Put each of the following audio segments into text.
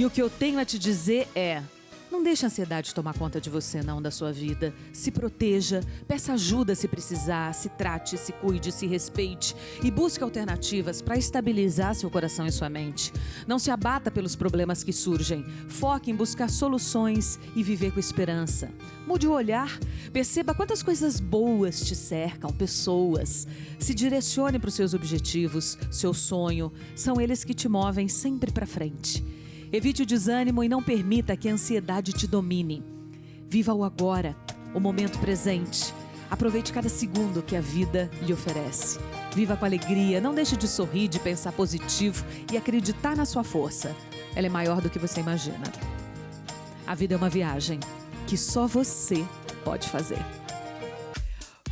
E o que eu tenho a te dizer é: não deixe a ansiedade tomar conta de você não, da sua vida. Se proteja, peça ajuda se precisar, se trate, se cuide, se respeite e busque alternativas para estabilizar seu coração e sua mente. Não se abata pelos problemas que surgem. Foque em buscar soluções e viver com esperança. Mude o olhar, perceba quantas coisas boas te cercam, pessoas. Se direcione para os seus objetivos, seu sonho, são eles que te movem sempre para frente. Evite o desânimo e não permita que a ansiedade te domine. Viva o agora, o momento presente. Aproveite cada segundo que a vida lhe oferece. Viva com alegria, não deixe de sorrir, de pensar positivo e acreditar na sua força. Ela é maior do que você imagina. A vida é uma viagem que só você pode fazer.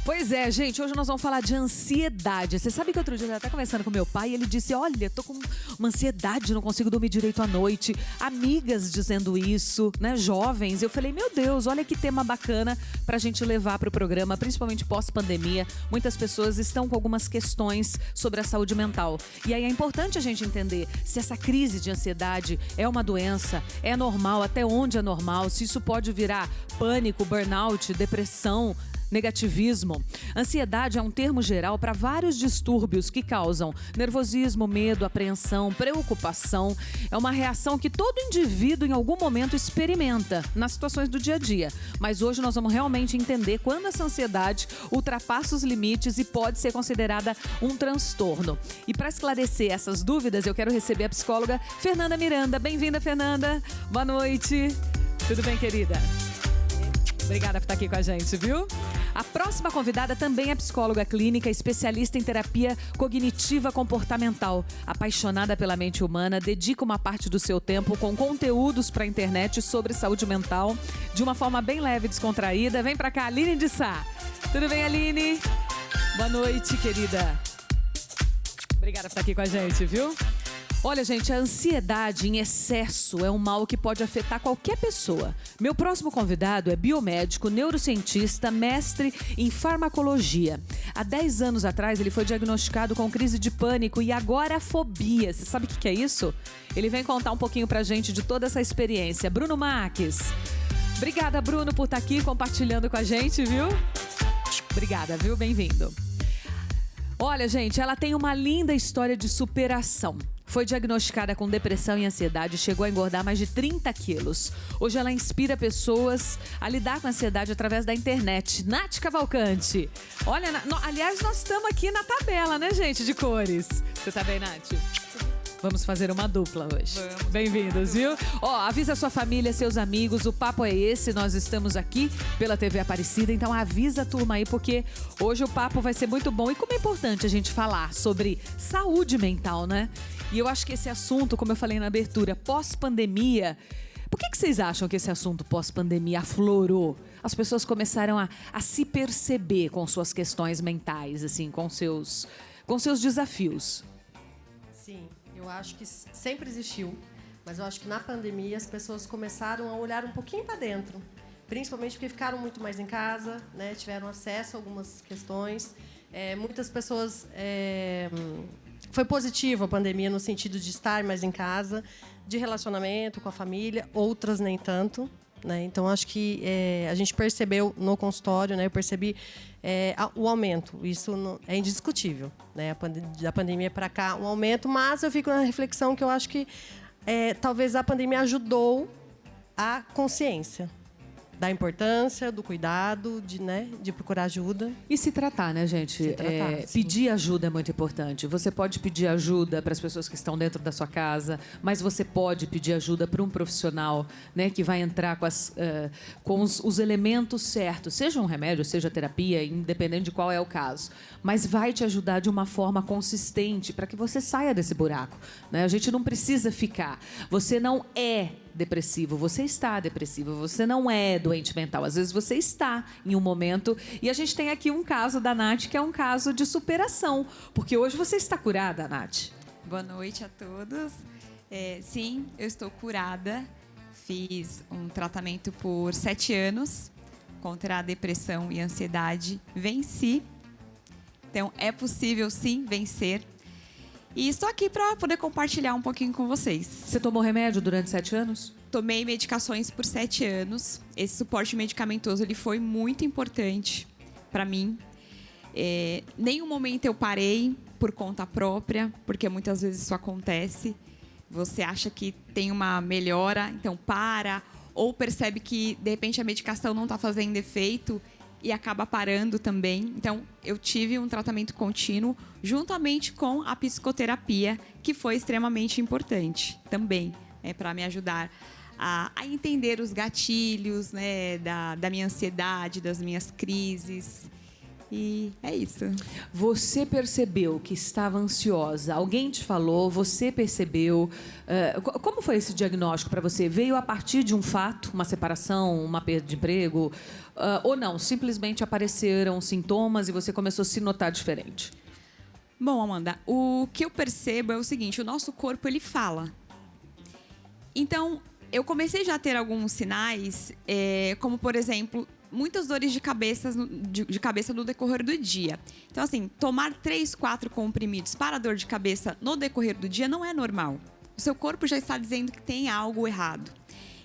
Pois é, gente, hoje nós vamos falar de ansiedade. Você sabe que outro dia eu estava até conversando com meu pai e ele disse: olha, tô com uma ansiedade, não consigo dormir direito à noite. Amigas dizendo isso, né, jovens. Eu falei: meu Deus, olha que tema bacana pra gente levar pro programa, principalmente pós-pandemia. Muitas pessoas estão com algumas questões sobre a saúde mental. E aí é importante a gente entender se essa crise de ansiedade é uma doença, é normal, até onde é normal, se isso pode virar pânico, burnout, depressão, negativismo. Ansiedade é um termo geral para vários distúrbios que causam nervosismo, medo, apreensão, preocupação. É uma reação que todo indivíduo em algum momento experimenta nas situações do dia a dia. Mas hoje nós vamos realmente entender quando essa ansiedade ultrapassa os limites e pode ser considerada um transtorno. E para esclarecer essas dúvidas, eu quero receber a psicóloga Fernanda Miranda. Bem-vinda, Fernanda. Boa noite. Tudo bem, querida? Obrigada por estar aqui com a gente, viu? A próxima convidada também é psicóloga clínica, especialista em terapia cognitiva comportamental. Apaixonada pela mente humana, dedica uma parte do seu tempo com conteúdos para a internet sobre saúde mental, de uma forma bem leve e descontraída. Vem pra cá, Aline de Sá. Tudo bem, Aline? Boa noite, querida. Obrigada por estar aqui com a gente, viu? Olha, gente, a ansiedade em excesso é um mal que pode afetar qualquer pessoa. Meu próximo convidado é biomédico, neurocientista, mestre em farmacologia. Há 10 anos atrás, ele foi diagnosticado com crise de pânico e agorafobia. Você sabe o que é isso? Ele vem contar um pouquinho pra gente de toda essa experiência. Bruno Marques. Obrigada, Bruno, por estar aqui compartilhando com a gente, viu? Obrigada, viu? Bem-vindo. Olha, gente, ela tem uma linda história de superação. Foi diagnosticada com depressão e ansiedade e chegou a engordar mais de 30 quilos. Hoje ela inspira pessoas a lidar com a ansiedade através da internet. Nath Cavalcante. Olha, aliás, nós estamos aqui na tabela, né, gente, de cores. Você tá bem, Nath? Vamos fazer uma dupla hoje. Bem-vindos, viu? Ó, avisa a sua família, seus amigos, o papo é esse, nós estamos aqui pela TV Aparecida, então avisa a turma aí, porque hoje o papo vai ser muito bom. E como é importante a gente falar sobre saúde mental, né? E eu acho que esse assunto, como eu falei na abertura, pós-pandemia... Por que vocês acham que esse assunto pós-pandemia aflorou? As pessoas começaram a se perceber com suas questões mentais, assim, com seus desafios. Sim, eu acho que sempre existiu, mas eu acho que na pandemia as pessoas começaram a olhar um pouquinho para dentro, principalmente porque ficaram muito mais em casa, né, tiveram acesso a algumas questões. Muitas pessoas... Foi positiva a pandemia no sentido de estar mais em casa, de relacionamento com a família, outras nem tanto, né? Então, acho que a gente percebeu no consultório, né? Eu percebi o aumento, isso é indiscutível, né? Da pandemia para cá, um aumento, mas eu fico na reflexão que eu acho que talvez a pandemia ajudou a consciência da importância, do cuidado, de procurar ajuda. E se tratar, né, gente? Se tratar, pedir ajuda é muito importante. Você pode pedir ajuda para as pessoas que estão dentro da sua casa, mas você pode pedir ajuda para um profissional, né, que vai entrar com os elementos certos, seja um remédio, seja terapia, independente de qual é o caso. Mas vai te ajudar de uma forma consistente para que você saia desse buraco, né? A gente não precisa ficar. Você não é depressivo, você está depressivo, você não é doente mental. Às vezes você está em um momento, e a gente tem aqui um caso da Nath, que é um caso de superação, porque hoje você está curada, Nath. Boa noite a todos. Sim, eu estou curada. Fiz um tratamento por 7 anos contra a depressão e a ansiedade. Venci. Então, é possível, sim, vencer. E estou aqui para poder compartilhar um pouquinho com vocês. Você tomou remédio durante 7 anos? Tomei medicações por 7 anos. Esse suporte medicamentoso ele foi muito importante para mim. Nenhum momento eu parei por conta própria, porque muitas vezes isso acontece. Você acha que tem uma melhora, então para, ou percebe que, de repente, a medicação não está fazendo efeito e acaba parando também. Então, eu tive um tratamento contínuo juntamente com a psicoterapia, que foi extremamente importante também, para me ajudar a entender os gatilhos, né, da minha ansiedade, das minhas crises. E é isso. Você percebeu que estava ansiosa? Alguém te falou? Você percebeu? Como foi esse diagnóstico para você? Veio a partir de um fato, uma separação, uma perda de emprego? Ou não? Simplesmente apareceram sintomas e você começou a se notar diferente? Bom, Amanda, o que eu percebo é o seguinte: o nosso corpo ele fala. Então, eu comecei já a ter alguns sinais, como por exemplo, muitas dores de cabeça no decorrer do dia. Então, assim, tomar 3, 4 comprimidos para dor de cabeça no decorrer do dia não é normal. O seu corpo já está dizendo que tem algo errado.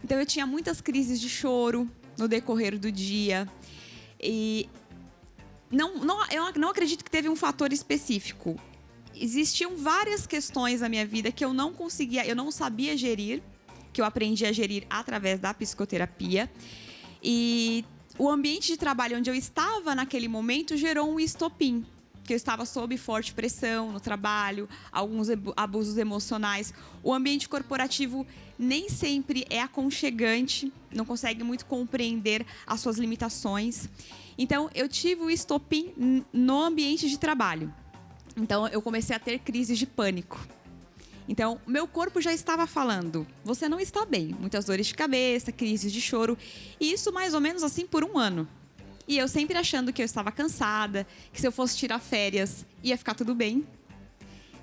Então, eu tinha muitas crises de choro no decorrer do dia. E eu não acredito que teve um fator específico. Existiam várias questões na minha vida que eu não sabia gerir, que eu aprendi a gerir através da psicoterapia. E o ambiente de trabalho onde eu estava naquele momento gerou um estopim, que eu estava sob forte pressão no trabalho, alguns abusos emocionais. O ambiente corporativo nem sempre é aconchegante, não consegue muito compreender as suas limitações. Então, eu tive o estopim no ambiente de trabalho. Então, eu comecei a ter crises de pânico. Então, meu corpo já estava falando, você não está bem. Muitas dores de cabeça, crises de choro. E isso mais ou menos assim por 1 ano. E eu sempre achando que eu estava cansada, que se eu fosse tirar férias, ia ficar tudo bem.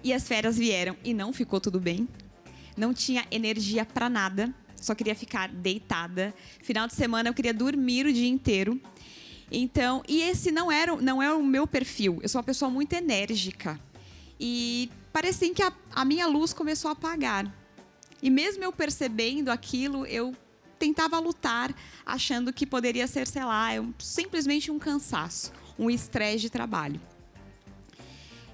E as férias vieram e não ficou tudo bem. Não tinha energia para nada, só queria ficar deitada. Final de semana eu queria dormir o dia inteiro. Então, e esse não é o meu perfil. Eu sou uma pessoa muito enérgica. E parecia que a minha luz começou a apagar. E mesmo eu percebendo aquilo, eu tentava lutar, achando que poderia ser, sei lá, simplesmente um cansaço, um estresse de trabalho.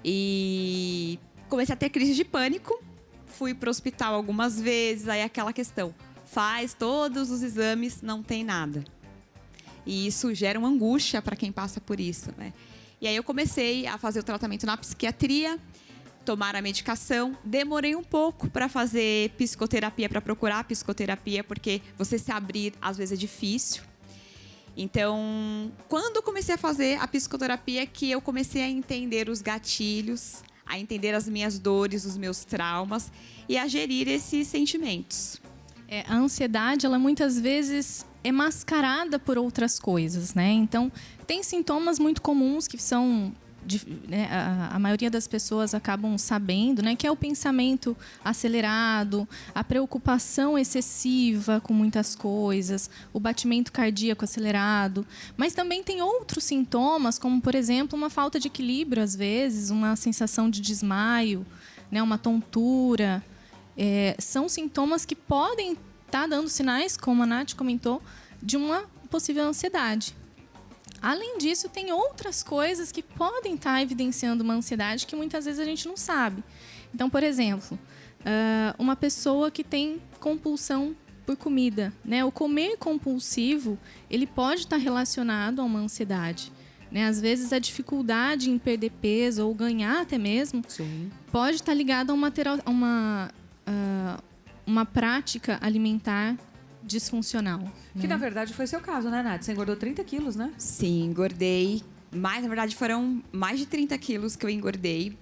E comecei a ter crise de pânico, fui para o hospital algumas vezes, aí aquela questão, faz todos os exames, não tem nada. E isso gera uma angústia para quem passa por isso, né? E aí eu comecei a fazer o tratamento na psiquiatria, tomar a medicação. Demorei um pouco para fazer psicoterapia, para procurar psicoterapia, porque você se abrir às vezes é difícil. Então, quando eu comecei a fazer a psicoterapia, que eu comecei a entender os gatilhos, a entender as minhas dores, os meus traumas e a gerir esses sentimentos. A ansiedade, ela muitas vezes é mascarada por outras coisas, né? Então, tem sintomas muito comuns que são, né, a maioria das pessoas acabam sabendo, né? Que é o pensamento acelerado, a preocupação excessiva com muitas coisas, o batimento cardíaco acelerado. Mas também tem outros sintomas, como, por exemplo, uma falta de equilíbrio, às vezes, uma sensação de desmaio, né? Uma tontura. São sintomas que podem estar dando sinais, como a Nath comentou, de uma possível ansiedade. Além disso, tem outras coisas que podem estar evidenciando uma ansiedade que muitas vezes a gente não sabe. Então, por exemplo, uma pessoa que tem compulsão por comida, né? O comer compulsivo, ele pode estar relacionado a uma ansiedade. Né? Às vezes, a dificuldade em perder peso ou ganhar até mesmo, sim, pode estar ligada a uma prática alimentar disfuncional. Que, na verdade, foi seu caso, né, Nath? Você engordou 30 quilos, né? Sim, engordei. Mas, na verdade, foram mais de 30 quilos que eu engordei.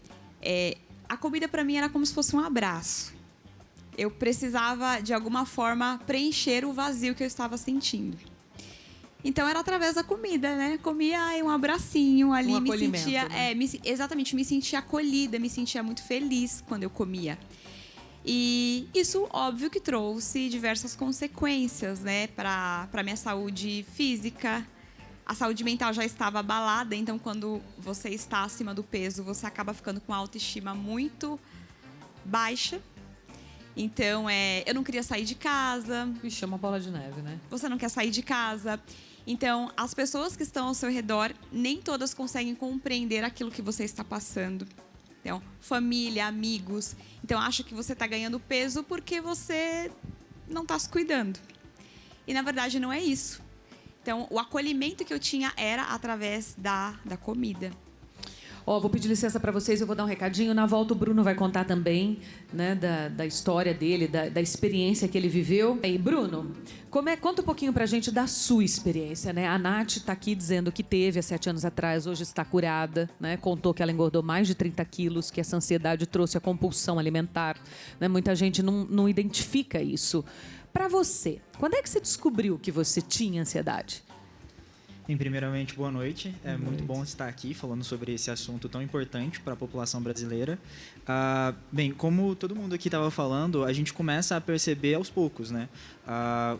A comida, para mim, era como se fosse um abraço. Eu precisava, de alguma forma, preencher o vazio que eu estava sentindo. Então, era através da comida, né? Comia um abracinho ali. Um acolhimento, sentia, né? Exatamente, me sentia acolhida, me sentia muito feliz quando eu comia. E isso, óbvio, que trouxe diversas consequências, né, para a minha saúde física. A saúde mental já estava abalada, então quando você está acima do peso, você acaba ficando com a autoestima muito baixa. Então, eu não queria sair de casa. Vixe, é uma bola de neve, né? Você não quer sair de casa. Então, as pessoas que estão ao seu redor, nem todas conseguem compreender aquilo que você está passando. Então, família, amigos. Então, acha que você está ganhando peso porque você não está se cuidando. E, na verdade, não é isso. Então, o acolhimento que eu tinha era através da comida. Vou pedir licença para vocês, eu vou dar um recadinho. Na volta o Bruno vai contar também, né, da história dele, da experiência que ele viveu. E Bruno, conta um pouquinho para a gente da sua experiência, né? A Nath está aqui dizendo que teve há 7 anos atrás, hoje está curada, né? Contou que ela engordou mais de 30 quilos, que essa ansiedade trouxe a compulsão alimentar, né? Muita gente não identifica isso. Para você, quando é que você descobriu que você tinha ansiedade? Bem, primeiramente, boa noite. É muito bom estar aqui falando sobre esse assunto tão importante para a população brasileira. Bem, como todo mundo aqui estava falando, a gente começa a perceber aos poucos, né?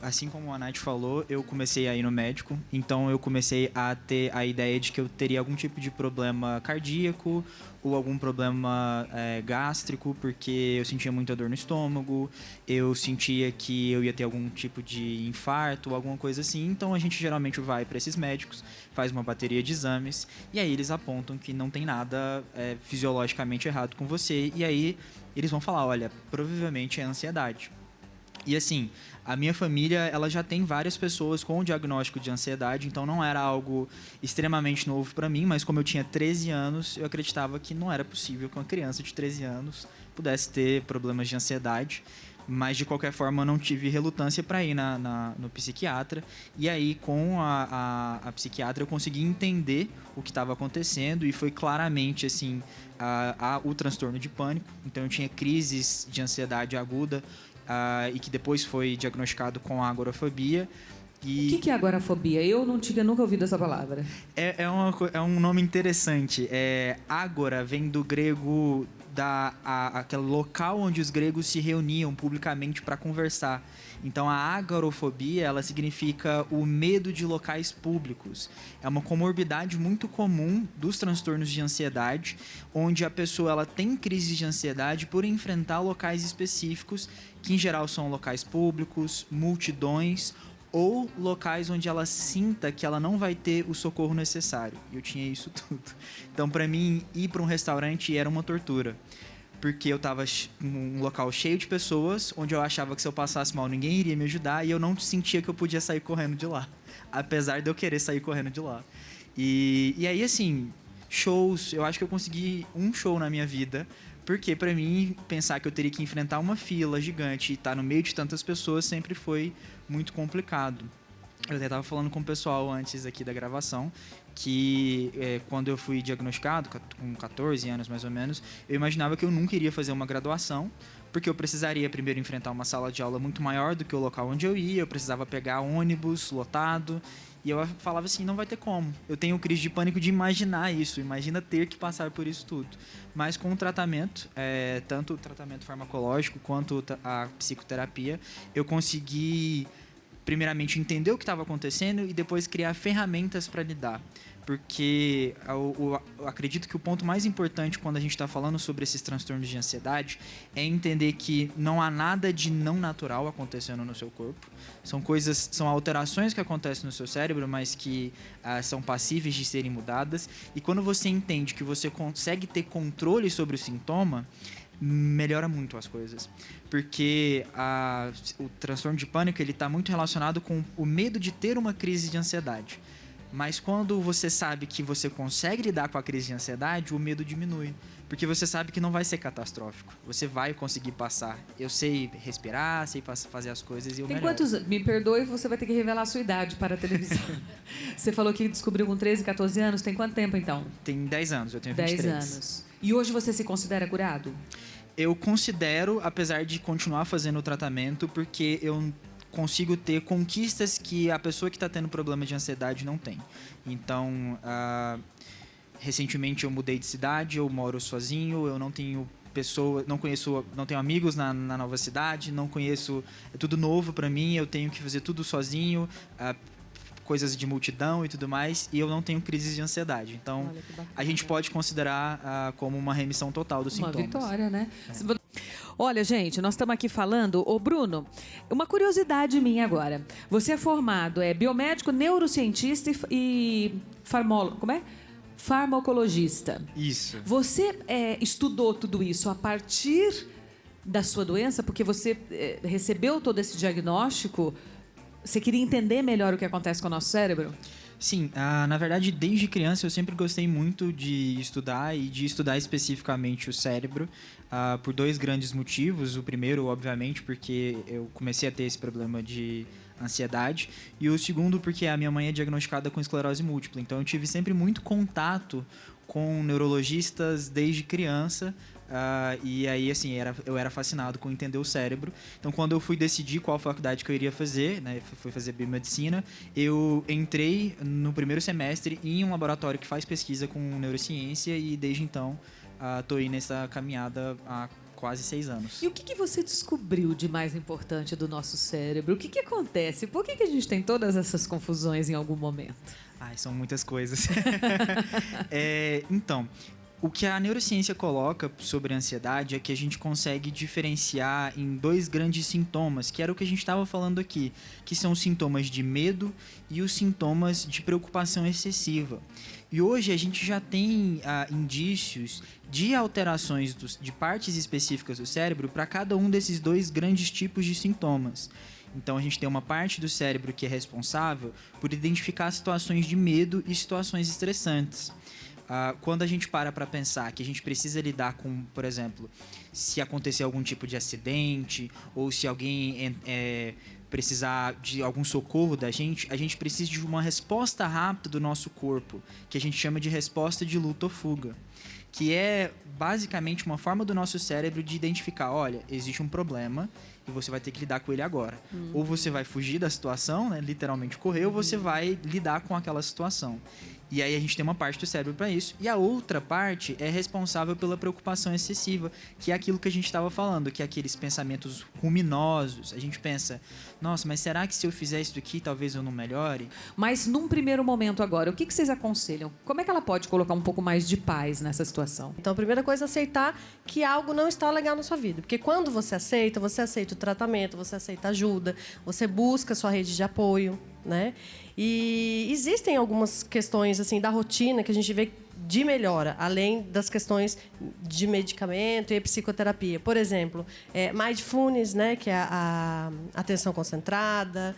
Assim como a Nath falou, eu comecei a ir no médico, então eu comecei a ter a ideia de que eu teria algum tipo de problema cardíaco ou algum problema gástrico, porque eu sentia muita dor no estômago, eu sentia que eu ia ter algum tipo de infarto ou alguma coisa assim. Então a gente geralmente vai para esses médicos, faz uma bateria de exames e aí eles apontam que não tem nada fisiologicamente errado com você, e aí eles vão falar, olha, provavelmente é ansiedade. E assim, a minha família, ela já tem várias pessoas com o diagnóstico de ansiedade, então não era algo extremamente novo para mim, mas como eu tinha 13 anos, eu acreditava que não era possível que uma criança de 13 anos pudesse ter problemas de ansiedade. Mas, de qualquer forma, eu não tive relutância para ir no psiquiatra. E aí, com a psiquiatra, eu consegui entender o que estava acontecendo. E foi claramente, assim, o transtorno de pânico. Então, eu tinha crises de ansiedade aguda e que depois foi diagnosticado com a agorafobia. O que é agorafobia? Eu não tinha nunca ouvido essa palavra. É um nome interessante. Ágora vem do grego aquele local onde os gregos se reuniam publicamente para conversar. Então, a agorafobia, ela significa o medo de locais públicos. É uma comorbidade muito comum dos transtornos de ansiedade, onde a pessoa ela tem crise de ansiedade por enfrentar locais específicos, que em geral são locais públicos, multidões, ou locais onde ela sinta que ela não vai ter o socorro necessário. Eu tinha isso tudo. Então, para mim, ir para um restaurante era uma tortura. Porque eu estava num local cheio de pessoas, onde eu achava que se eu passasse mal, ninguém iria me ajudar, e eu não sentia que eu podia sair correndo de lá. Apesar de eu querer sair correndo de lá. E aí, assim, shows, eu acho que eu consegui um show na minha vida, porque para mim, pensar que eu teria que enfrentar uma fila gigante e estar no meio de tantas pessoas sempre foi muito complicado. Eu até estava falando com o pessoal antes aqui da gravação que quando eu fui diagnosticado, com 14 anos mais ou menos, eu imaginava que eu nunca iria fazer uma graduação, porque eu precisaria primeiro enfrentar uma sala de aula muito maior do que o local onde eu ia, eu precisava pegar ônibus lotado, e eu falava assim, não vai ter como. Eu tenho crise de pânico de imaginar isso, imagina ter que passar por isso tudo. Mas com o tratamento, tanto o tratamento farmacológico quanto a psicoterapia, eu consegui primeiramente entender o que estava acontecendo e depois criar ferramentas para lidar. Porque eu acredito que o ponto mais importante quando a gente está falando sobre esses transtornos de ansiedade é entender que não há nada de não natural acontecendo no seu corpo. São alterações que acontecem no seu cérebro, mas que são passíveis de serem mudadas. E quando você entende que você consegue ter controle sobre o sintoma, melhora muito as coisas. Porque o transtorno de pânico está muito relacionado com o medo de ter uma crise de ansiedade. Mas quando você sabe que você consegue lidar com a crise de ansiedade, o medo diminui. Porque você sabe que não vai ser catastrófico. Você vai conseguir passar. Eu sei respirar, sei fazer as coisas e eu melhoro. Tem quantos... Me perdoe, você vai ter que revelar a sua idade para a televisão. Você falou que descobriu com 13, 14 anos. Tem quanto tempo, então? Tem 10 anos, eu tenho 23. 10 anos. E hoje você se considera curado? Eu considero, apesar de continuar fazendo o tratamento, porque eu consigo ter conquistas que a pessoa que está tendo problema de ansiedade não tem. Então, recentemente eu mudei de cidade, eu moro sozinho, eu não tenho não tenho amigos na nova cidade, não conheço, é tudo novo para mim, eu tenho que fazer tudo sozinho, coisas de multidão e tudo mais, e eu não tenho crises de ansiedade. Então, a gente pode considerar como uma remissão total dos sintomas. Uma vitória, né? Olha, gente, nós estamos aqui falando... Ô, Bruno, uma curiosidade minha agora. Você é formado, biomédico, neurocientista e como é? Farmacologista. Isso. Você estudou tudo isso a partir da sua doença? Porque você recebeu todo esse diagnóstico? Você queria entender melhor o que acontece com o nosso cérebro? Sim, na verdade, desde criança eu sempre gostei muito de estudar e de estudar especificamente o cérebro, por dois grandes motivos. O primeiro, obviamente, porque eu comecei a ter esse problema de ansiedade, e o segundo porque a minha mãe é diagnosticada com esclerose múltipla, então eu tive sempre muito contato com neurologistas desde criança. E aí, assim, eu era fascinado com entender o cérebro. Então, quando eu fui decidir qual faculdade que eu iria fazer, né, fui fazer biomedicina, eu entrei no primeiro semestre em um laboratório que faz pesquisa com neurociência e desde então estou aí nessa caminhada há quase 6 anos. E o que você descobriu de mais importante do nosso cérebro? O que acontece? Por que a gente tem todas essas confusões em algum momento? Ai, são muitas coisas. Então, o que a neurociência coloca sobre a ansiedade é que a gente consegue diferenciar em 2 grandes sintomas, que era o que a gente estava falando aqui, que são os sintomas de medo e os sintomas de preocupação excessiva. E hoje a gente já tem indícios de alterações de partes específicas do cérebro para cada um desses 2 grandes tipos de sintomas. Então, a gente tem uma parte do cérebro que é responsável por identificar situações de medo e situações estressantes. Quando a gente para pensar que a gente precisa lidar com, por exemplo, se acontecer algum tipo de acidente ou se alguém precisar de algum socorro da gente, a gente precisa de uma resposta rápida do nosso corpo, que a gente chama de resposta de luta ou fuga, que é basicamente uma forma do nosso cérebro de identificar, olha, existe um problema e você vai ter que lidar com ele agora. Ou você vai fugir da situação, né, literalmente correr, ou você vai lidar com aquela situação. E aí a gente tem uma parte do cérebro para isso. E a outra parte é responsável pela preocupação excessiva, que é aquilo que a gente estava falando, que é aqueles pensamentos ruminosos. A gente pensa, nossa, mas será que se eu fizer isso aqui, talvez eu não melhore? Mas num primeiro momento agora, o que vocês aconselham? Como é que ela pode colocar um pouco mais de paz nessa situação? Então, a primeira coisa é aceitar que algo não está legal na sua vida. Porque quando você aceita o tratamento, você aceita ajuda, você busca a sua rede de apoio, né? E existem algumas questões assim da rotina que a gente vê de melhora, além das questões de medicamento e psicoterapia. Por exemplo, mindfulness, né, que é a atenção concentrada,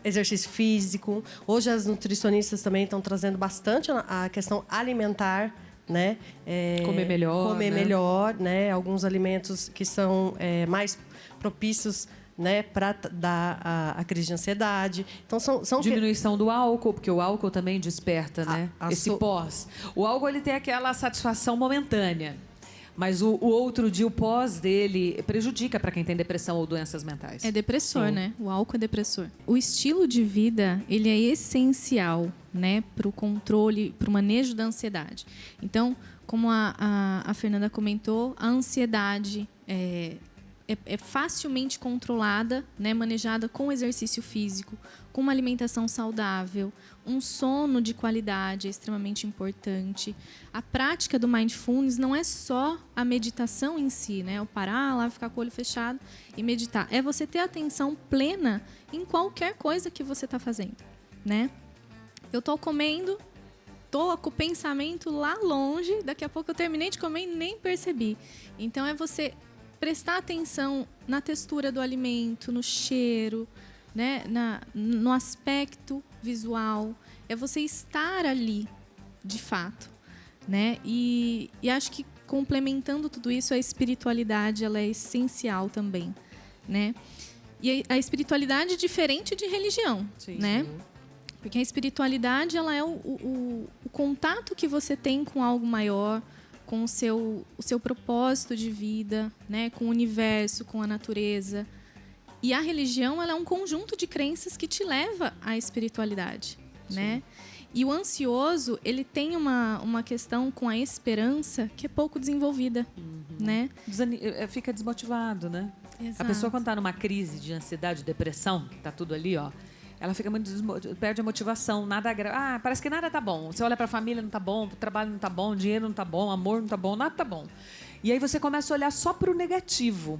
exercício físico. Hoje as nutricionistas também estão trazendo bastante a questão alimentar, né? Comer melhor, né? Alguns alimentos que são mais propícios, né, para dar a crise de ansiedade. Então, são diminuição do álcool, porque o álcool também desperta, né? Esse pós. O álcool ele tem aquela satisfação momentânea, mas o outro dia, o pós dele, prejudica para quem tem depressão ou doenças mentais. É depressor, né? O álcool é depressor. O estilo de vida, ele é essencial, né, para o controle, para o manejo da ansiedade. Então, como a Fernanda comentou, a ansiedade é facilmente controlada, né, manejada com exercício físico, com uma alimentação saudável, um sono de qualidade é extremamente importante. A prática do mindfulness não é só a meditação em si, né, o parar lá, ficar com o olho fechado e meditar. É você ter atenção plena em qualquer coisa que você está fazendo, né? Eu estou comendo, estou com o pensamento lá longe, daqui a pouco eu terminei de comer e nem percebi. Então é você prestar atenção na textura do alimento, no cheiro, né? No aspecto visual. É você estar ali, de fato, né? E acho que complementando tudo isso, a espiritualidade ela é essencial também, né? E a espiritualidade é diferente de religião, sim, né? Sim. Porque a espiritualidade ela é o contato que você tem com algo maior, com o seu propósito de vida, né? Com o universo, com a natureza. E a religião ela é um conjunto de crenças que te leva à espiritualidade, né? E o ansioso, ele tem uma questão com a esperança que é pouco desenvolvida, né? Fica desmotivado, né? Exato. A pessoa quando está numa crise de ansiedade, depressão, tá tudo ali, ó. Ela fica muito perde a motivação, parece que nada tá bom. Você olha para a família, não tá bom, o trabalho não tá bom, o dinheiro não tá bom, o amor não tá bom, nada tá bom. E aí você começa a olhar só para o negativo.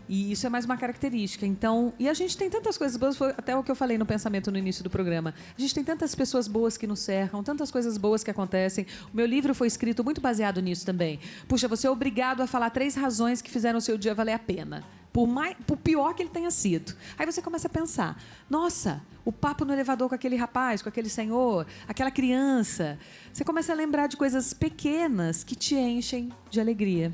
E isso é mais uma característica. Então, e a gente tem tantas coisas boas, foi até o que eu falei no pensamento no início do programa. A gente tem tantas pessoas boas que nos cercam, tantas coisas boas que acontecem. O meu livro foi escrito muito baseado nisso também. Puxa, você é obrigado a falar 3 razões que fizeram o seu dia valer a pena. Por pior que ele tenha sido. Aí você começa a pensar, nossa, o papo no elevador com aquele rapaz, com aquele senhor, aquela criança. Você começa a lembrar de coisas pequenas que te enchem de alegria.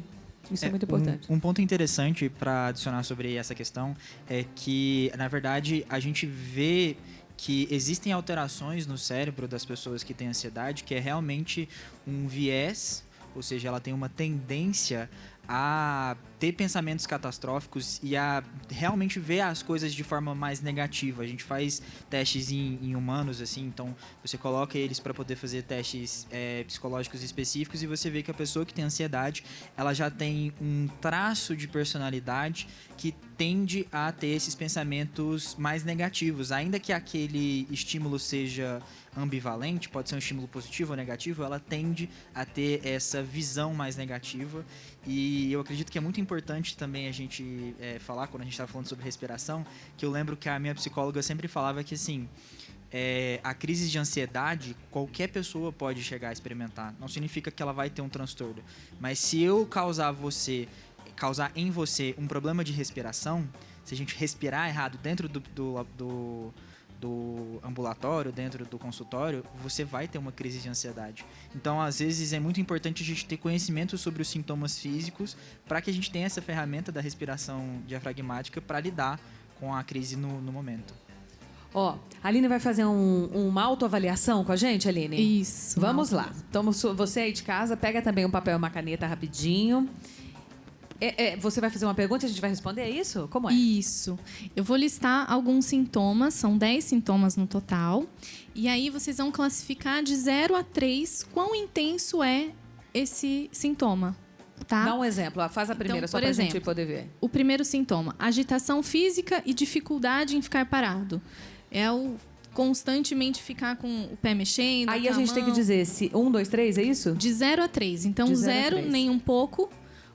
Isso é muito importante. Um ponto interessante para adicionar sobre essa questão é que, na verdade, a gente vê que existem alterações no cérebro das pessoas que têm ansiedade, que é realmente um viés, ou seja, ela tem uma tendência a ter pensamentos catastróficos e a realmente ver as coisas de forma mais negativa. A gente faz testes em humanos, assim, então você coloca eles para poder fazer testes psicológicos específicos e você vê que a pessoa que tem ansiedade, ela já tem um traço de personalidade que tende a ter esses pensamentos mais negativos. Ainda que aquele estímulo seja ambivalente, pode ser um estímulo positivo ou negativo, ela tende a ter essa visão mais negativa. E eu acredito que é muito importante também a gente falar, quando a gente estava falando sobre respiração, que eu lembro que a minha psicóloga sempre falava que, assim, a crise de ansiedade, qualquer pessoa pode chegar a experimentar. Não significa que ela vai ter um transtorno. Mas se eu causar em você um problema de respiração, se a gente respirar errado dentro do ambulatório, dentro do consultório, você vai ter uma crise de ansiedade. Então, às vezes, é muito importante a gente ter conhecimento sobre os sintomas físicos para que a gente tenha essa ferramenta da respiração diafragmática para lidar com a crise no momento. Ó, a Aline vai fazer uma autoavaliação com a gente, Aline? Isso. Vamos lá. Então, você aí de casa, pega também um papel e uma caneta rapidinho. Você vai fazer uma pergunta e a gente vai responder, é isso? Como é? Isso. Eu vou listar alguns sintomas, são 10 sintomas no total. E aí vocês vão classificar de 0 a 3 quão intenso é esse sintoma. Tá? Dá um exemplo, faz a primeira, Então, só pra gente poder ver. O primeiro sintoma, agitação física e dificuldade em ficar parado. É o constantemente ficar com o pé mexendo. Aí a gente tem que dizer se 1, 2, 3, é isso? De 0 a 3. Então, De 0 a 0 3. nem um pouco,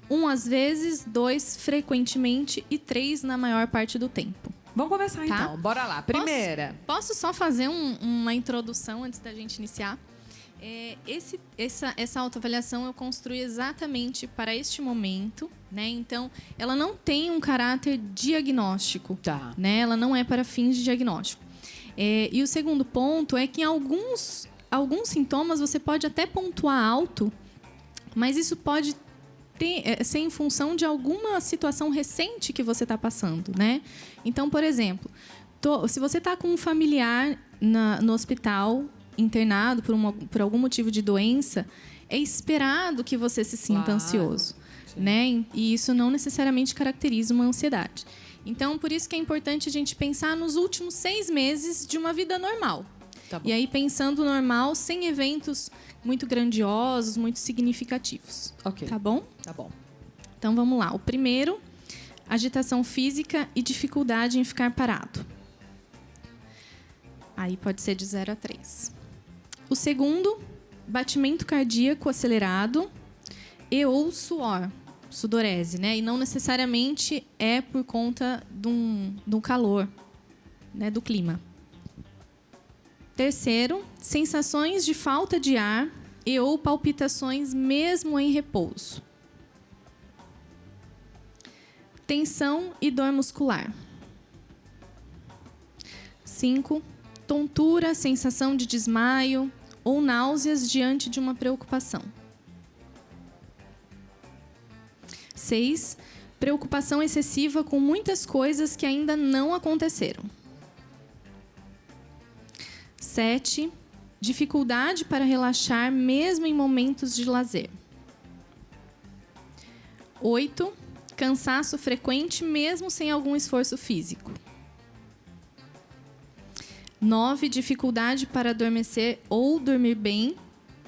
1 às vezes, 2 frequentemente e 3 na maior parte do tempo. Vamos começar Tá? então. Bora lá. Primeira. Posso só fazer uma introdução antes da gente iniciar? Essa autoavaliação eu construí exatamente para este momento, né? Então, ela não tem um caráter diagnóstico, Tá. né? Ela não é para fins de diagnóstico. E o segundo ponto é que em alguns sintomas você pode até pontuar alto, mas isso pode ser em função de alguma situação recente que você está passando, né? Então, por exemplo, se você está com um familiar no hospital, internado por algum motivo de doença, é esperado que você se sinta ansioso, né? E isso não necessariamente caracteriza uma ansiedade. Então, por isso que é importante a gente pensar nos últimos 6 meses de uma vida normal. Tá bom. E aí, pensando normal, sem eventos muito grandiosos, muito significativos. Ok. Tá bom? Tá bom. Então, vamos lá. O primeiro, agitação física e dificuldade em ficar parado. Aí pode ser de 0 a 3. O segundo, batimento cardíaco acelerado e ou suor, sudorese, né? E não necessariamente é por conta de um calor, né? Do clima. Terceiro, sensações de falta de ar e ou palpitações mesmo em repouso. Tensão e dor muscular. 5. Tontura, sensação de desmaio ou náuseas diante de uma preocupação. 6. Preocupação excessiva com muitas coisas que ainda não aconteceram. 7. Dificuldade para relaxar mesmo em momentos de lazer. 8. Cansaço frequente mesmo sem algum esforço físico. 9. Dificuldade para adormecer ou dormir bem.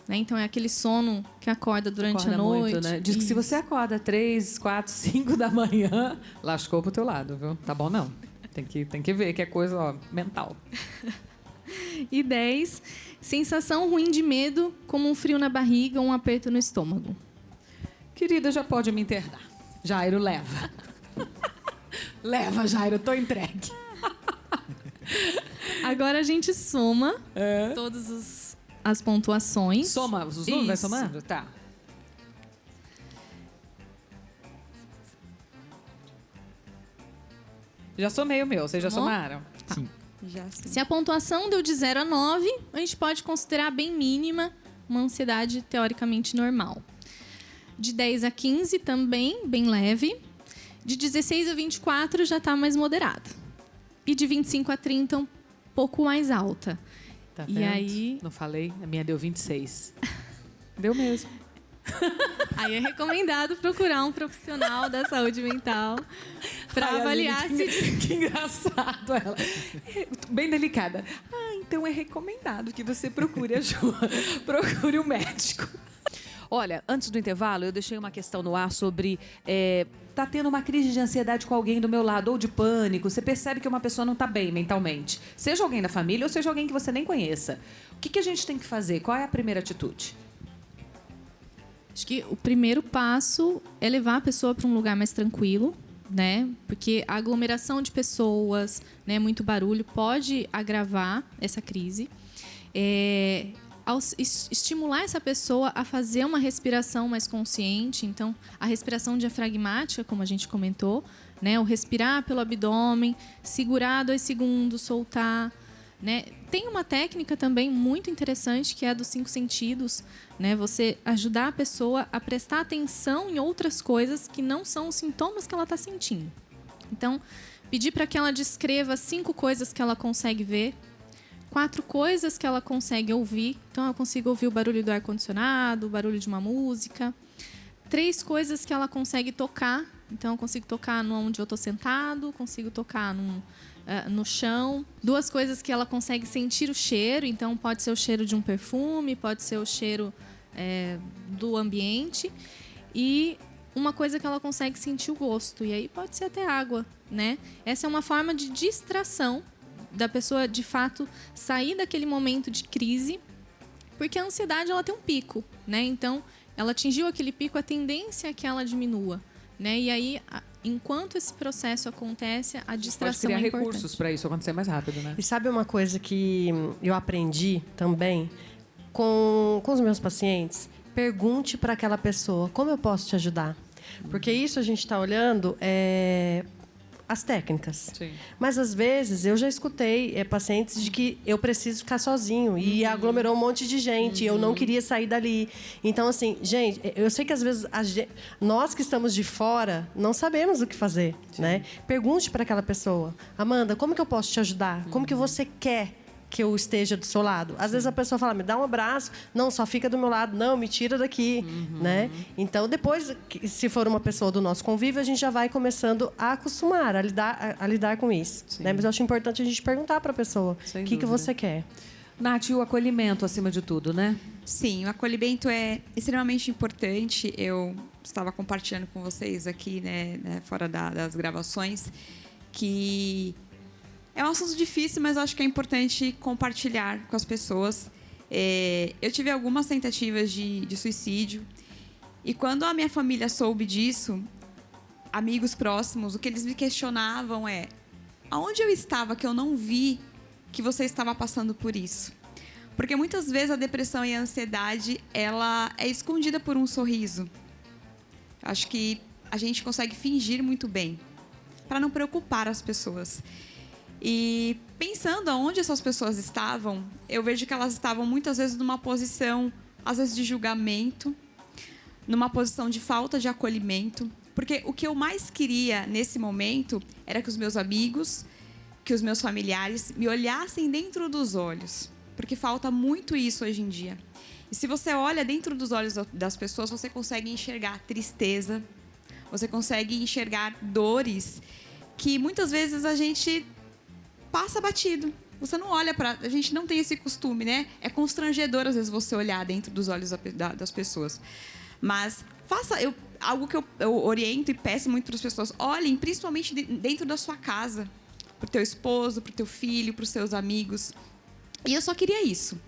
Né? Então, é aquele sono que acorda durante a noite. Muito, né? Diz que se você acorda 3, 4, 5 da manhã, lascou pro teu lado, viu? Tá bom, não. Tem que ver que é coisa mental. E 10. Sensação ruim de medo, como um frio na barriga ou um aperto no estômago. Querida, já pode me internar. Jairo, leva. Leva, Jairo, tô entregue. Agora a gente soma todas as pontuações. Soma, os números vai Isso. somando? Tá. Já somei o meu, vocês já Somou? somaram? Sim. Já sim. Se a pontuação deu de 0 a 9, a gente pode considerar bem mínima uma ansiedade teoricamente normal. De 10 a 15 também, bem leve. De 16 a 24 já está mais moderada. E de 25 a 30 um pouco mais alta. Tá E vendo? aí- Não falei? A minha deu 26. Deu mesmo. Aí é recomendado procurar um profissional da saúde mental para Ai, avaliar amiga, se... que engraçado ela. Bem delicada. Ah, então é recomendado que você procure ajuda. Procure um médico. Olha, antes do intervalo, eu deixei uma questão no ar sobre... tá tendo uma crise de ansiedade com alguém do meu lado, ou de pânico. Você percebe que uma pessoa não está bem mentalmente. Seja alguém da família ou seja alguém que você nem conheça. O que a gente tem que fazer? Qual é a primeira atitude? Acho que o primeiro passo é levar a pessoa para um lugar mais tranquilo, né? Porque a aglomeração de pessoas, né, muito barulho, pode agravar essa crise. Ao estimular essa pessoa a fazer uma respiração mais consciente, então a respiração diafragmática, como a gente comentou, né, o respirar pelo abdômen, segurar 2 segundos, soltar, né? Tem uma técnica também muito interessante que é a dos 5 sentidos, né? Você ajudar a pessoa a prestar atenção em outras coisas que não são os sintomas que ela está sentindo. Então, pedir para que ela descreva 5 coisas que ela consegue ver, 4 coisas que ela consegue ouvir. Então, eu consigo ouvir o barulho do ar-condicionado, o barulho de uma música. 3 coisas que ela consegue tocar. Então, eu consigo tocar onde eu estou sentado, consigo tocar no chão. 2 coisas que ela consegue sentir o cheiro. Então, pode ser o cheiro de um perfume, pode ser o cheiro do ambiente. E uma coisa que ela consegue sentir o gosto. E aí pode ser até água, né? Essa é uma forma de distração da pessoa, de fato, sair daquele momento de crise, porque a ansiedade ela tem um pico, né? Então, ela atingiu aquele pico, a tendência é que ela diminua, né? E aí, enquanto esse processo acontece, a distração Pode criar é importante. recursos para isso acontecer mais rápido, né? E sabe uma coisa que eu aprendi também com os meus pacientes? Pergunte para aquela pessoa, como eu posso te ajudar? Porque isso a gente está olhando as técnicas. Sim. Mas, às vezes, eu já escutei pacientes de que eu preciso ficar sozinho e aglomerou um monte de gente e eu não queria sair dali. Então, assim, gente, eu sei que, às vezes, nós que estamos de fora não sabemos o que fazer, né? Pergunte para aquela pessoa, Amanda, como que eu posso te ajudar? Como que você quer que eu esteja do seu lado? Às vezes a pessoa fala, me dá um abraço. Não, só fica do meu lado. Não, me tira daqui, né? Então, depois, se for uma pessoa do nosso convívio, a gente já vai começando a acostumar, a lidar com isso, né? Mas eu acho importante a gente perguntar para a pessoa, Sem o que dúvida. você quer? Nath, e o acolhimento acima de tudo, né? Sim, o acolhimento é extremamente importante. Eu estava compartilhando com vocês aqui, né, fora das gravações, que é um assunto difícil, mas eu acho que é importante compartilhar com as pessoas. Eu tive algumas tentativas de suicídio. E quando a minha família soube disso, amigos próximos, o que eles me questionavam é: aonde eu estava que eu não vi que você estava passando por isso? Porque muitas vezes a depressão e a ansiedade, ela é escondida por um sorriso. Acho que a gente consegue fingir muito bem para não preocupar as pessoas. E pensando aonde essas pessoas estavam, eu vejo que elas estavam muitas vezes numa posição, às vezes de julgamento, numa posição de falta de acolhimento, porque o que eu mais queria nesse momento era que os meus amigos, que os meus familiares me olhassem dentro dos olhos, porque falta muito isso hoje em dia. E se você olha dentro dos olhos das pessoas, você consegue enxergar tristeza, você consegue enxergar dores que muitas vezes a gente passa batido. Você não olha para... A gente não tem esse costume, né? É constrangedor, às vezes, você olhar dentro dos olhos das pessoas. Mas faça... algo que eu oriento e peço muito para as pessoas. Olhem, principalmente dentro da sua casa. Para o teu esposo, para o teu filho, para os seus amigos. E eu só queria isso.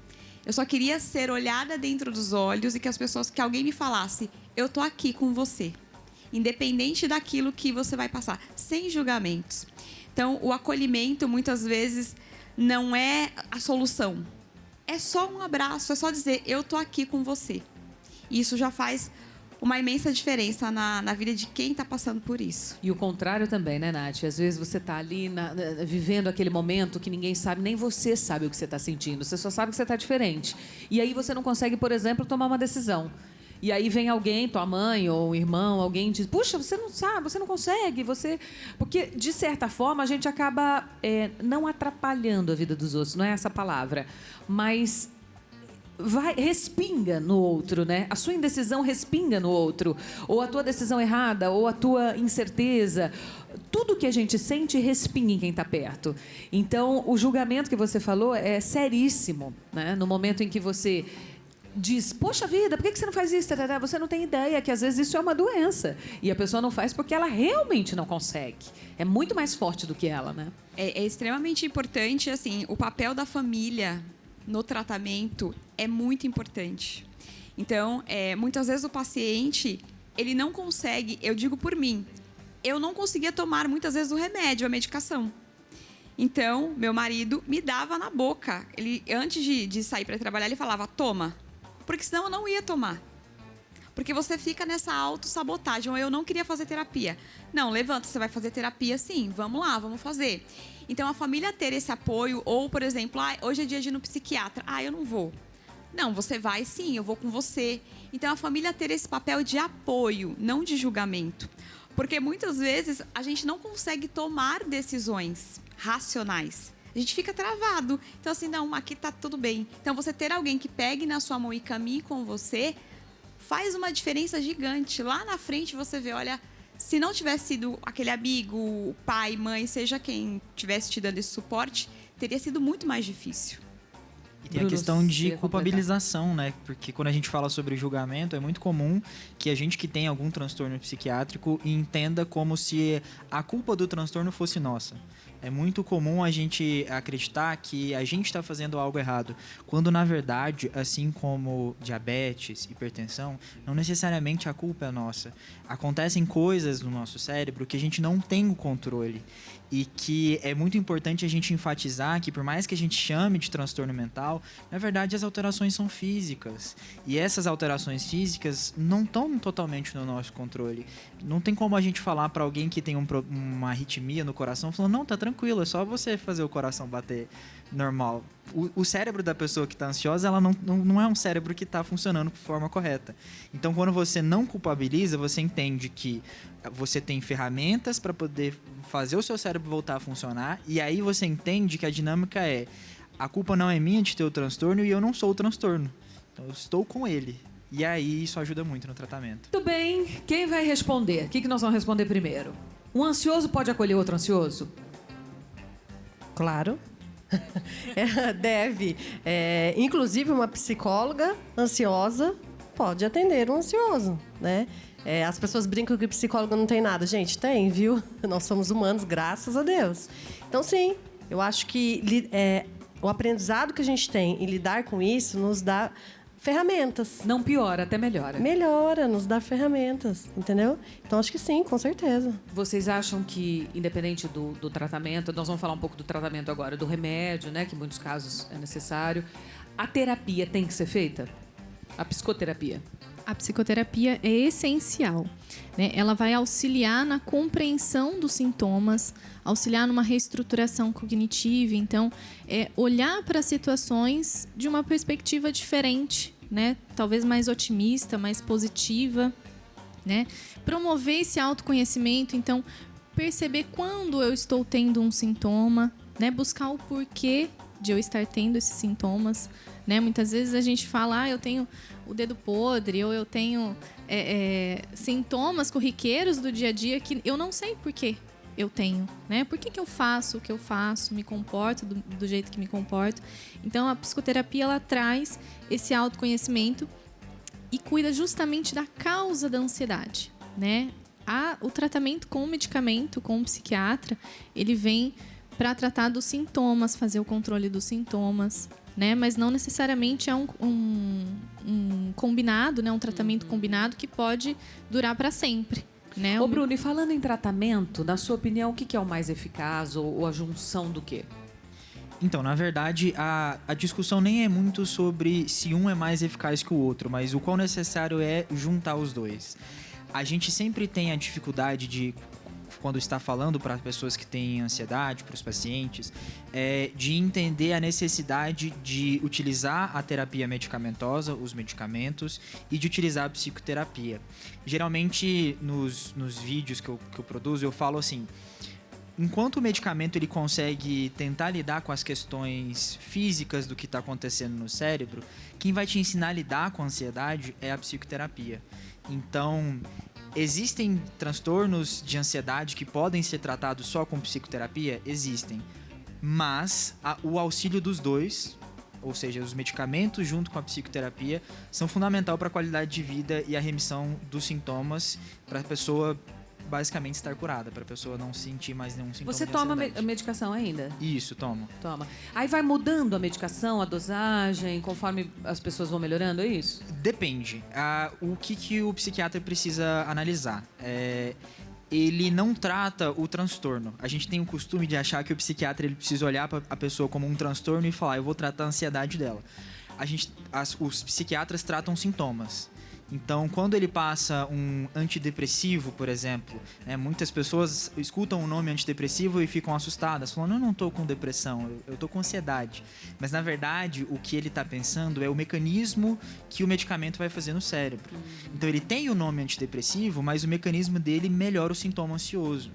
Eu só queria ser olhada dentro dos olhos e que alguém me falasse: eu tô aqui com você, independente daquilo que você vai passar, sem julgamentos. Então, o acolhimento, muitas vezes, não é a solução. É só um abraço, é só dizer, eu tô aqui com você. E isso já faz uma imensa diferença na vida de quem está passando por isso. E o contrário também, né, Nath? Às vezes você está ali vivendo aquele momento que ninguém sabe, nem você sabe o que você está sentindo. Você só sabe que você está diferente. E aí você não consegue, por exemplo, tomar uma decisão. E aí vem alguém, tua mãe ou um irmão, alguém diz, puxa, você não sabe, você não consegue, você... Porque, de certa forma, a gente acaba não atrapalhando a vida dos outros, não é essa a palavra, mas... respinga no outro, né? A sua indecisão respinga no outro. Ou a tua decisão errada, ou a tua incerteza. Tudo que a gente sente respinga em quem está perto. Então, o julgamento que você falou é seríssimo, né? No momento em que você diz, poxa vida, por que você não faz isso? Você não tem ideia que, às vezes, isso é uma doença. E a pessoa não faz porque ela realmente não consegue. É muito mais forte do que ela, né? É extremamente importante, assim, o papel da família no tratamento é muito importante. Então, muitas vezes o paciente, ele não consegue, eu digo por mim, eu não conseguia tomar muitas vezes o remédio, a medicação. Então, meu marido me dava na boca. Ele, antes de sair para trabalhar, ele falava, toma, porque senão eu não ia tomar. Porque você fica nessa autossabotagem, ou eu não queria fazer terapia. Não, levanta, você vai fazer terapia sim, vamos lá, vamos fazer. Então, a família ter esse apoio, ou, por exemplo, hoje é dia de ir no psiquiatra, eu não vou. Não, você vai sim, eu vou com você. Então, a família ter esse papel de apoio, não de julgamento. Porque, muitas vezes, a gente não consegue tomar decisões racionais. A gente fica travado. Então, assim, não, aqui tá tudo bem. Então, você ter alguém que pegue na sua mão e caminhe com você faz uma diferença gigante. Lá na frente, você vê, olha... Se não tivesse sido aquele amigo, pai, mãe, seja quem tivesse te dando esse suporte, teria sido muito mais difícil. E tem a questão de culpabilização, né? Porque quando a gente fala sobre julgamento, é muito comum que a gente que tem algum transtorno psiquiátrico entenda como se a culpa do transtorno fosse nossa. É muito comum a gente acreditar que a gente está fazendo algo errado, quando na verdade, assim como diabetes, hipertensão, não necessariamente a culpa é nossa. Acontecem coisas no nosso cérebro que a gente não tem o controle e que é muito importante a gente enfatizar que por mais que a gente chame de transtorno mental, na verdade as alterações são físicas e essas alterações físicas não estão totalmente no nosso controle. Não tem como a gente falar para alguém que tem uma arritmia no coração, falando, não, tá tranquilo, é só você fazer o coração bater normal. O cérebro da pessoa que está ansiosa, ela não é um cérebro que está funcionando de forma correta. Então, quando você não culpabiliza, você entende que você tem ferramentas para poder fazer o seu cérebro voltar a funcionar, e aí você entende que a dinâmica é, a culpa não é minha de ter o transtorno e eu não sou o transtorno. Então, eu estou com ele. E aí, isso ajuda muito no tratamento. Muito bem. Quem vai responder? O que nós vamos responder primeiro? Um ansioso pode acolher outro ansioso? Claro. Deve. Inclusive, uma psicóloga ansiosa pode atender um ansioso, né? As pessoas brincam que psicólogo não tem nada. Gente, tem, viu? Nós somos humanos, graças a Deus. Então, sim, eu acho que o aprendizado que a gente tem em lidar com isso nos dá ferramentas. Não piora, até melhora. Melhora, nos dá ferramentas, entendeu? Então, acho que sim, com certeza. Vocês acham que, independente do tratamento, nós vamos falar um pouco do tratamento agora, do remédio, né, que em muitos casos é necessário, a terapia tem que ser feita? A psicoterapia? A psicoterapia é essencial, né? Ela vai auxiliar na compreensão dos sintomas, auxiliar numa reestruturação cognitiva. Então, olhar para as situações de uma perspectiva diferente, né? Talvez mais otimista, mais positiva, né? Promover esse autoconhecimento, então, perceber quando eu estou tendo um sintoma, né? Buscar o porquê de eu estar tendo esses sintomas, né? Muitas vezes a gente fala, eu tenho o dedo podre, ou eu tenho sintomas corriqueiros do dia a dia que eu não sei por que eu tenho, né? Por que eu faço o que eu faço, me comporto do jeito que me comporto. Então, a psicoterapia, ela traz esse autoconhecimento e cuida justamente da causa da ansiedade, né? O tratamento com o medicamento, com o psiquiatra, ele vem para tratar dos sintomas, fazer o controle dos sintomas, né? Mas não necessariamente é um combinado, né? Um tratamento combinado que pode durar para sempre, né? Ô, Bruno, e falando em tratamento, na sua opinião, o que é o mais eficaz ou a junção do quê? Então, na verdade, a discussão nem é muito sobre se um é mais eficaz que o outro, mas o quão necessário é juntar os dois. A gente sempre tem a dificuldade de, quando está falando para pessoas que têm ansiedade, para os pacientes, de entender a necessidade de utilizar a terapia medicamentosa, os medicamentos, e de utilizar a psicoterapia. Geralmente, nos vídeos que eu produzo, eu falo assim: enquanto o medicamento ele consegue tentar lidar com as questões físicas do que está acontecendo no cérebro, quem vai te ensinar a lidar com a ansiedade é a psicoterapia. Então, existem transtornos de ansiedade que podem ser tratados só com psicoterapia? Existem. Mas o auxílio dos dois, ou seja, os medicamentos junto com a psicoterapia, são fundamental para a qualidade de vida e a remissão dos sintomas, para a pessoa basicamente estar curada, para a pessoa não sentir mais nenhum sintoma Você de toma ansiedade. medicação ainda? Isso, tomo. Toma. Aí vai mudando a medicação, a dosagem, conforme as pessoas vão melhorando, é isso? Depende. O que o psiquiatra precisa analisar? Ele não trata o transtorno. A gente tem o costume de achar que o psiquiatra ele precisa olhar para a pessoa como um transtorno e falar: eu vou tratar a ansiedade dela. Os psiquiatras tratam sintomas. Então, quando ele passa um antidepressivo, por exemplo, muitas pessoas escutam o nome antidepressivo e ficam assustadas, falando: eu não estou com depressão, eu estou com ansiedade. Mas, na verdade, o que ele está pensando é o mecanismo que o medicamento vai fazer no cérebro. Então, ele tem o nome antidepressivo, mas o mecanismo dele melhora o sintoma ansioso.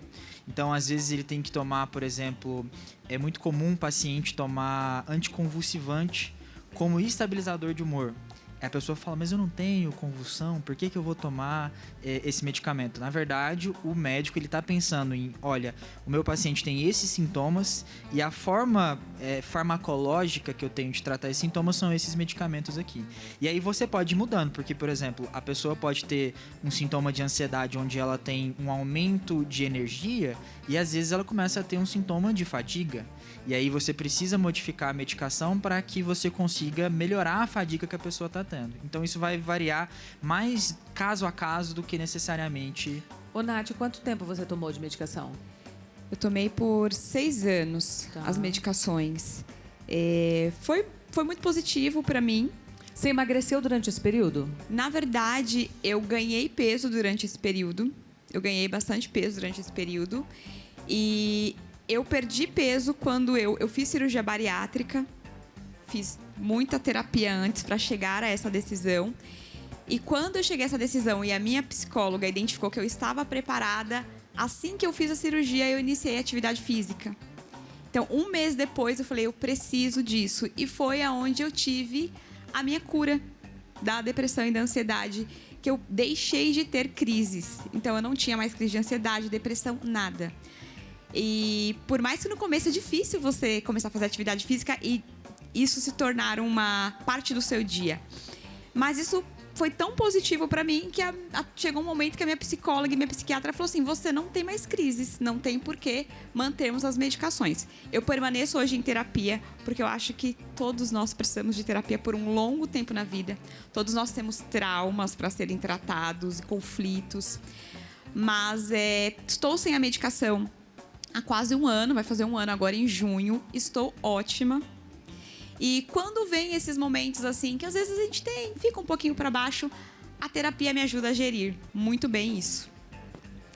Então, às vezes, ele tem que tomar, por exemplo, é muito comum um paciente tomar anticonvulsivante como estabilizador de humor. A pessoa fala: mas eu não tenho convulsão, por que eu vou tomar esse medicamento? Na verdade, o médico está pensando em: olha, o meu paciente tem esses sintomas e a forma farmacológica que eu tenho de tratar esses sintomas são esses medicamentos aqui. E aí você pode ir mudando, porque, por exemplo, a pessoa pode ter um sintoma de ansiedade onde ela tem um aumento de energia e às vezes ela começa a ter um sintoma de fadiga. E aí você precisa modificar a medicação para que você consiga melhorar a fadiga que a pessoa está tendo. Então isso vai variar mais caso a caso do que necessariamente... Ô, Nath, quanto tempo você tomou de medicação? Eu tomei por 6 anos as medicações. Foi muito positivo para mim. Você emagreceu durante esse período? Na verdade, eu ganhei peso durante esse período. Eu ganhei bastante peso durante esse período. E eu perdi peso quando eu fiz cirurgia bariátrica. Fiz muita terapia antes para chegar a essa decisão. E quando eu cheguei a essa decisão e a minha psicóloga identificou que eu estava preparada, assim que eu fiz a cirurgia, eu iniciei a atividade física. Então, 1 mês depois, eu falei: eu preciso disso. E foi aonde eu tive a minha cura da depressão e da ansiedade, que eu deixei de ter crises. Então, eu não tinha mais crise de ansiedade, depressão, nada. E por mais que no começo é difícil você começar a fazer atividade física e isso se tornar uma parte do seu dia. Mas isso foi tão positivo para mim que chegou um momento que a minha psicóloga e minha psiquiatra falou assim: você não tem mais crises, não tem por que mantermos as medicações. Eu permaneço hoje em terapia porque eu acho que todos nós precisamos de terapia por um longo tempo na vida. Todos nós temos traumas para serem tratados, conflitos. Mas estou sem a medicação há quase 1 ano, vai fazer 1 ano agora em junho. Estou ótima. E quando vem esses momentos assim, que às vezes a gente fica um pouquinho para baixo, a terapia me ajuda a gerir muito bem isso.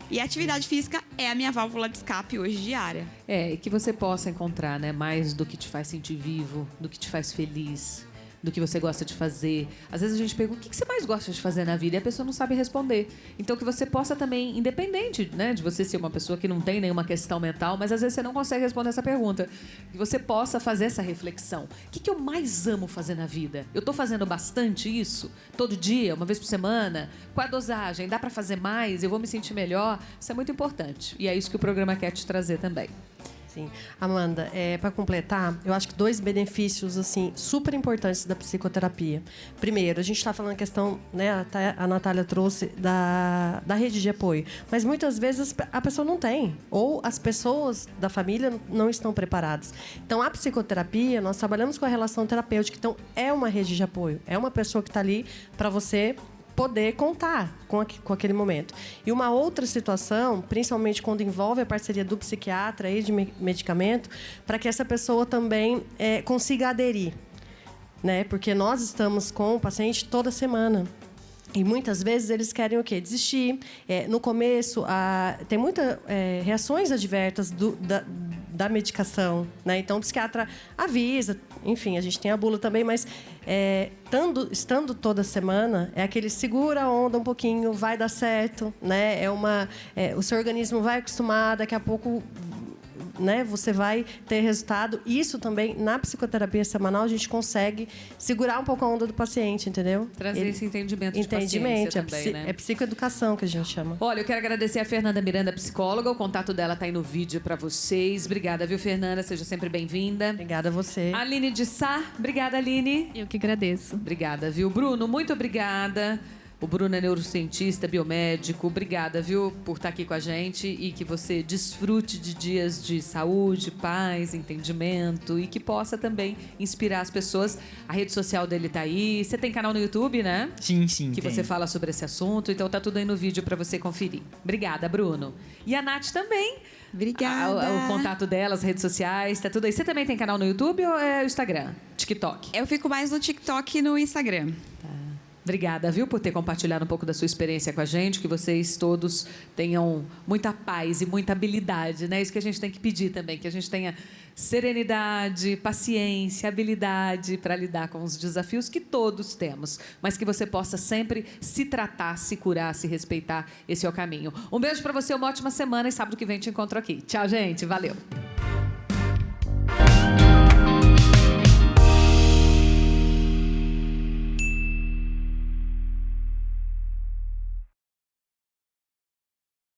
E a atividade física é a minha válvula de escape hoje diária. E que você possa encontrar, né, mais do que te faz sentir vivo, do que te faz feliz, do que você gosta de fazer. Às vezes a gente pergunta: o que você mais gosta de fazer na vida? E a pessoa não sabe responder. Então que você possa também, independente, né, de você ser uma pessoa que não tem nenhuma questão mental, mas às vezes você não consegue responder essa pergunta, que você possa fazer essa reflexão. O que eu mais amo fazer na vida? Eu estou fazendo bastante isso? Todo dia? Uma vez por semana? Qual a dosagem? Dá para fazer mais? Eu vou me sentir melhor? Isso é muito importante. E é isso que o programa quer te trazer também. Sim. Amanda, para completar, eu acho que 2 benefícios assim super importantes da psicoterapia. Primeiro, a gente está falando a questão, né, até a Natália trouxe da rede de apoio, mas muitas vezes a pessoa não tem, ou as pessoas da família não estão preparadas. Então, a psicoterapia, nós trabalhamos com a relação terapêutica, então é uma rede de apoio, é uma pessoa que está ali para você poder contar com aquele momento. E uma outra situação, principalmente quando envolve a parceria do psiquiatra e de medicamento, para que essa pessoa também consiga aderir, né? Porque nós estamos com o paciente toda semana. E muitas vezes eles querem o quê? Desistir. No começo, tem muitas reações adversas da medicação, né? Então, o psiquiatra avisa. Enfim, a gente tem a bula também, mas estando toda semana, é aquele segura a onda um pouquinho, vai dar certo, né? O seu organismo vai acostumar, daqui a pouco, né, você vai ter resultado. Isso também, na psicoterapia semanal, a gente consegue segurar um pouco a onda do paciente, entendeu? Trazer esse entendimento de paciência também, né? É psicoeducação que a gente chama. Olha, eu quero agradecer a Fernanda Miranda, psicóloga. O contato dela tá aí no vídeo para vocês. Obrigada, viu, Fernanda? Seja sempre bem-vinda. Obrigada a você. Aline de Sá. Obrigada, Aline. Eu que agradeço. Obrigada, viu? Bruno, muito obrigada. O Bruno é neurocientista, biomédico. Obrigada, viu, por estar aqui com a gente e que você desfrute de dias de saúde, paz, entendimento e que possa também inspirar as pessoas. A rede social dele tá aí. Você tem canal no YouTube, né? Sim, sim. Que você fala sobre esse assunto. Então tá tudo aí no vídeo para você conferir. Obrigada, Bruno. E a Nath também. Obrigada. O contato dela, as redes sociais, tá tudo aí. Você também tem canal no YouTube ou é o Instagram? TikTok? Eu fico mais no TikTok e no Instagram. Obrigada, viu, por ter compartilhado um pouco da sua experiência com a gente, que vocês todos tenham muita paz e muita habilidade, né? Isso que a gente tem que pedir também, que a gente tenha serenidade, paciência, habilidade para lidar com os desafios que todos temos, mas que você possa sempre se tratar, se curar, se respeitar. Esse é o caminho. Um beijo para você, uma ótima semana e sábado que vem te encontro aqui. Tchau, gente. Valeu.